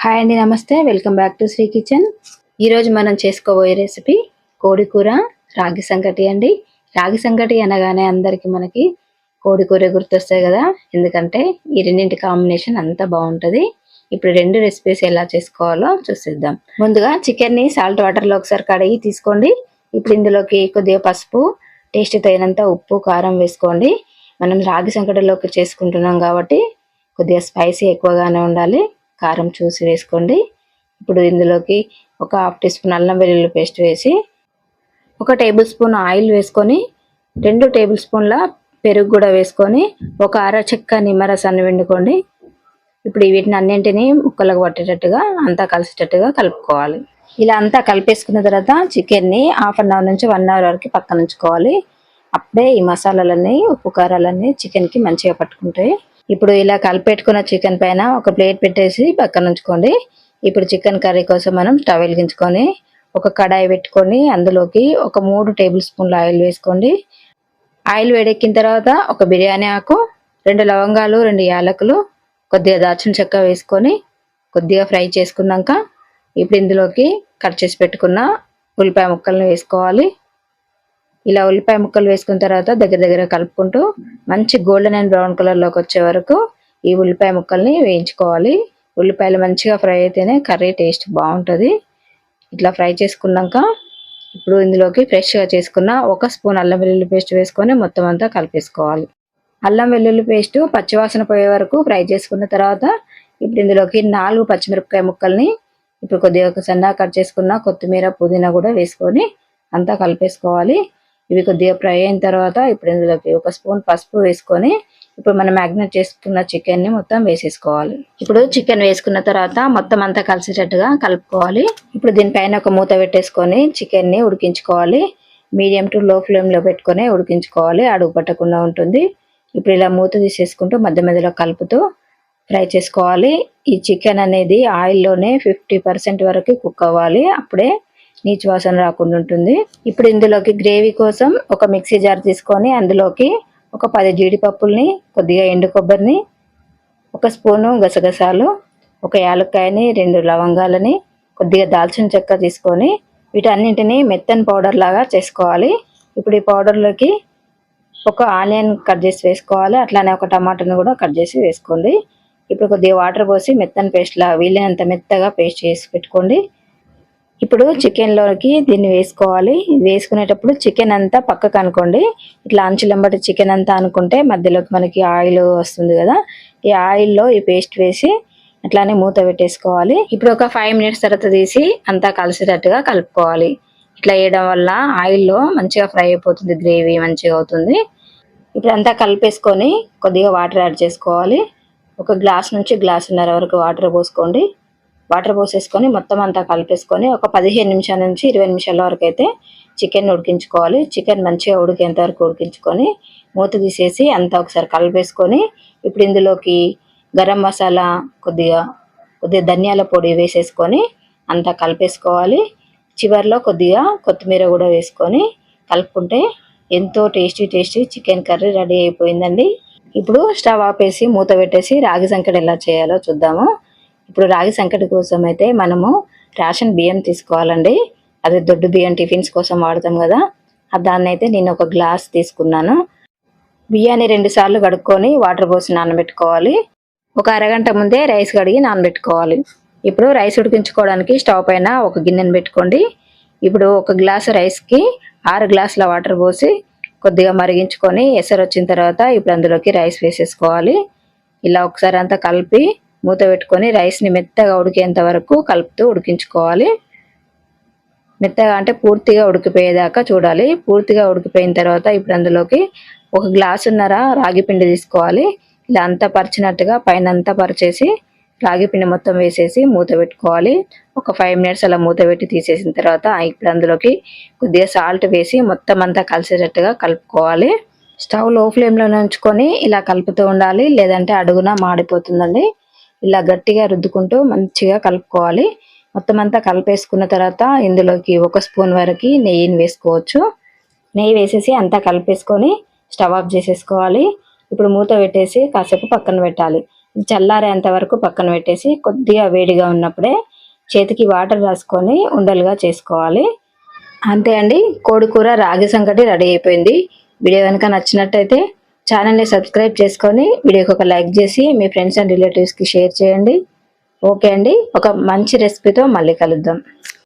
Hi అండి, నమస్తే. Welcome back to Sri kitchen. ఈరోజు మనం చేసుకోబోయే రెసిపీ కోడి కూర రాగి సంకటి అండి. రాగి సంకటి అనగానే అందరికీ మనకి కోడి కూర గుర్తొస్తాయి కదా, ఎందుకంటే ఈ రెండింటి కాంబినేషన్ అంతా బాగుంటుంది. ఇప్పుడు రెండు రెసిపీస్ ఎలా చేసుకోవాలో చూసేద్దాం. ముందుగా చికెన్ని సాల్ట్ వాటర్లో ఒకసారి కడిగి తీసుకోండి. ఇప్పుడు ఇందులోకి కొద్దిగా పసుపు, టేస్ట్ తగినంత ఉప్పు, కారం వేసుకోండి. మనం రాగి సంకటిలోకి చేసుకుంటున్నాం కాబట్టి కొద్దిగా స్పైసీ ఎక్కువగానే ఉండాలి. కారం చూసి వేసుకోండి. ఇప్పుడు ఇందులోకి ఒక హాఫ్ టీ స్పూన్ అల్లం వెల్లుల్లి పేస్ట్ వేసి, ఒక టేబుల్ స్పూన్ ఆయిల్ వేసుకొని, 2 టేబుల్ స్పూన్ల పెరుగు కూడా వేసుకొని, ఒక అర చెక్క నిమ్మరసాన్ని పిండుకోండి. ఇప్పుడు వీటిని అన్నింటినీ ముక్కలకు పట్టేటట్టుగా అంతా కలిసేటట్టుగా కలుపుకోవాలి. ఇలా అంతా కలిపేసుకున్న తర్వాత చికెన్ని హాఫ్ అన్ అవర్ నుంచి 1 అవర్ వరకు పక్కన ఉంచుకోవాలి. అప్పుడే ఈ మసాలాలన్నీ, ఉప్పు కారాలన్నీ చికెన్కి మంచిగా పట్టుకుంటాయి. ఇప్పుడు ఇలా కలిపెట్టుకున్న చికెన్ పైన ఒక ప్లేట్ పెట్టేసి పక్కన ఉంచుకోండి. ఇప్పుడు చికెన్ కర్రీ కోసం మనం స్టవ్ వెలిగించుకొని ఒక కడాయి పెట్టుకొని అందులోకి ఒక 3 టేబుల్ స్పూన్ల ఆయిల్ వేసుకోండి. ఆయిల్ వేడెక్కిన తర్వాత ఒక బిర్యానీ ఆకు, 2 లవంగాలు, 2 యాలకులు, కొద్దిగా దాల్చిన చెక్క వేసుకొని కొద్దిగా ఫ్రై చేసుకున్నాక ఇప్పుడు ఇందులోకి కట్ చేసి పెట్టుకున్న ఉల్లిపాయ ముక్కలను వేసుకోవాలి. ఇలా ఉల్లిపాయ ముక్కలు వేసుకున్న తర్వాత దగ్గర కలుపుకుంటూ మంచి గోల్డెన్ అండ్ బ్రౌన్ కలర్లోకి వచ్చే వరకు ఈ ఉల్లిపాయ ముక్కల్ని వేయించుకోవాలి. ఉల్లిపాయలు మంచిగా ఫ్రై అయితేనే కర్రీ టేస్ట్ బాగుంటుంది. ఇట్లా ఫ్రై చేసుకున్నాక ఇప్పుడు ఇందులోకి ఫ్రెష్గా చేసుకున్న 1 స్పూన్ అల్లం వెల్లుల్లి పేస్ట్ వేసుకొని మొత్తం అంతా కలిపేసుకోవాలి. అల్లం వెల్లుల్లి పేస్ట్ పచ్చివాసన పోయే వరకు ఫ్రై చేసుకున్న తర్వాత ఇప్పుడు ఇందులోకి 4 పచ్చిమిరపకాయ ముక్కల్ని, ఇప్పుడు కొద్దిగా సన్నగా కట్ చేసుకున్న కొత్తిమీర, పుదీనా కూడా వేసుకొని అంతా కలిపేసుకోవాలి. ఇవి కొద్దిగా ఫ్రై అయిన తర్వాత ఇప్పుడు ఇందులోకి 1 స్పూన్ పసుపు వేసుకొని ఇప్పుడు మనం మ్యాగ్నేట్ చేసుకున్న చికెన్ని మొత్తం వేసేసుకోవాలి. ఇప్పుడు చికెన్ వేసుకున్న తర్వాత మొత్తం అంతా కలిసేటట్టుగా కలుపుకోవాలి. ఇప్పుడు దీనిపైన ఒక మూత పెట్టేసుకొని చికెన్ని ఉడికించుకోవాలి. మీడియం టు లో ఫ్లేమ్లో పెట్టుకొని ఉడికించుకోవాలి, అడుగు పట్టకుండా ఉంటుంది. ఇప్పుడు ఇలా మూత తీసేసుకుంటూ మధ్యలో కలుపుతూ ఫ్రై చేసుకోవాలి. ఈ చికెన్ అనేది ఆయిల్లోనే 50% వరకు కుక్ అవ్వాలి, అప్పుడే నీచు వాసన రాకుండా ఉంటుంది. ఇప్పుడు ఇందులోకి గ్రేవీ కోసం ఒక మిక్సీ జార్ తీసుకొని అందులోకి ఒక 10 జీడిపప్పుల్ని, కొద్దిగా ఎండు కొబ్బరిని, 1 స్పూను గసగసాలు, 1 యాలక్కాయని, 2 లవంగాలని, కొద్దిగా దాల్చిన చెక్క తీసుకొని వీటన్నింటినీ మెత్తని పౌడర్ లాగా చేసుకోవాలి. ఇప్పుడు ఈ పౌడర్లోకి ఒక ఆనియన్ కట్ చేసి వేసుకోవాలి. అట్లానే ఒక టమాటాను కూడా కట్ చేసి వేసుకోండి. ఇప్పుడు కొద్దిగా వాటర్ పోసి మెత్తని పేస్ట్లా వీలైనంత మెత్తగా పేస్ట్ చేసి పెట్టుకోండి. ఇప్పుడు చికెన్లోకి దీన్ని వేసుకోవాలి. వేసుకునేటప్పుడు చికెన్ అంతా పక్కకు అనుకోండి. ఇట్లా అంచులంబటి చికెన్ అంతా అనుకుంటే మధ్యలోకి మనకి ఆయిల్ వస్తుంది కదా, ఈ ఆయిల్లో ఈ పేస్ట్ వేసి అట్లానే మూత పెట్టేసుకోవాలి. ఇప్పుడు ఒక 5 మినిట్స్ తర్వాత తీసి అంతా కలిసేటట్టుగా కలుపుకోవాలి. ఇట్లా వేయడం వల్ల ఆయిల్లో మంచిగా ఫ్రై అయిపోతుంది, గ్రేవీ మంచిగా అవుతుంది. ఇప్పుడు అంతా కలిపేసుకొని కొద్దిగా వాటర్ యాడ్ చేసుకోవాలి. ఒక గ్లాస్ నుంచి గ్లాసున్నర వరకు వాటర్ పోసుకోండి. వాటర్ పోసేసుకొని మొత్తం అంతా కలిపేసుకొని ఒక 15 నిమిషాల నుంచి 20 నిమిషాల వరకు అయితే చికెన్ ఉడికించుకోవాలి. చికెన్ మంచిగా ఉడికేంత వరకు ఉడికించుకొని మూత తీసేసి అంతా ఒకసారి కలిపేసుకొని ఇప్పుడు ఇందులోకి గరం మసాలా, కొద్దిగా ధనియాల పొడి వేసేసుకొని అంతా కలిపేసుకోవాలి. చివరిలో కొద్దిగా కొత్తిమీర కూడా వేసుకొని కలుపుకుంటే ఎంతో టేస్టీ చికెన్ కర్రీ రెడీ అయిపోయిందండి. ఇప్పుడు స్టవ్ ఆపేసి మూత పెట్టేసి రాగి సంకటి ఎలా చేయాలో చూద్దాము. ఇప్పుడు రాగి సంకటి కోసం అయితే మనము రేషన్ బియ్యం తీసుకోవాలండి. అదే దొడ్డు బియ్యం టిఫిన్స్ కోసం వాడతాం కదా, దాన్ని అయితే నేను ఒక గ్లాస్ తీసుకున్నాను. బియ్యాన్ని 2 సార్లు కడుక్కొని వాటర్ పోసి నానబెట్టుకోవాలి. ఒక అరగంట ముందే రైస్ కడిగి నానబెట్టుకోవాలి. ఇప్పుడు రైస్ ఉడికించుకోవడానికి స్టవ్ పైన ఒక గిన్నెను పెట్టుకోండి. ఇప్పుడు 1 గ్లాసు రైస్కి 6 గ్లాసుల వాటర్ పోసి కొద్దిగా మరిగించుకొని ఎసరు వచ్చిన తర్వాత ఇప్పుడు అందులోకి రైస్ వేసేసుకోవాలి. ఇలా ఒకసారి అంతా కలిపి మూత పెట్టుకొని రైస్ని మెత్తగా ఉడికేంత వరకు కలుపుతూ ఉడికించుకోవాలి. మెత్తగా అంటే పూర్తిగా ఉడికిపోయేదాకా చూడాలి. పూర్తిగా ఉడికిపోయిన తర్వాత ఇప్పుడు అందులోకి 1 గ్లాసున్నర రాగి పిండి తీసుకోవాలి. ఇలా అంతా పరిచినట్టుగా పైన అంతా పరిచేసి రాగి పిండి మొత్తం వేసేసి మూత పెట్టుకోవాలి. ఒక 5 మినిట్స్ అలా మూత పెట్టి తీసేసిన తర్వాత ఇప్పుడు అందులోకి కొద్దిగా సాల్ట్ వేసి మొత్తం అంతా కలిసేటట్టుగా కలుపుకోవాలి. స్టవ్ లో ఫ్లేమ్లో ఉంచుకొని ఇలా కలుపుతూ ఉండాలి, లేదంటే అడుగున మాడిపోతుందండి. ఇలా గట్టిగా రుద్దుకుంటూ మంచిగా కలుపుకోవాలి. మొత్తం అంతా కలిపేసుకున్న తర్వాత ఇందులోకి 1 స్పూన్ వరకు నెయ్యిని వేసుకోవచ్చు. నెయ్యి వేసేసి అంతా కలిపేసుకొని స్టవ్ ఆఫ్ చేసేసుకోవాలి. ఇప్పుడు మూత పెట్టేసి కాసేపు పక్కన పెట్టాలి. చల్లారేంత వరకు పక్కన పెట్టేసి కొద్దిగా వేడిగా ఉన్నప్పుడే చేతికి వాటర్ రాసుకొని ఉండలుగా చేసుకోవాలి. అంతే అండి, కోడి కూర రాగి సంకటి రెడీ అయిపోయింది. వీడియో కనుక నచ్చినట్టయితే ఛానల్ని సబ్స్క్రైబ్ చేసుకొని వీడియోకి ఒక లైక్ చేసి మీ ఫ్రెండ్స్ అండ్ రిలేటివ్స్కి షేర్ చేయండి. ఓకే అండి, ఒక మంచి రెసిపీతో మళ్ళీ కలుద్దాం.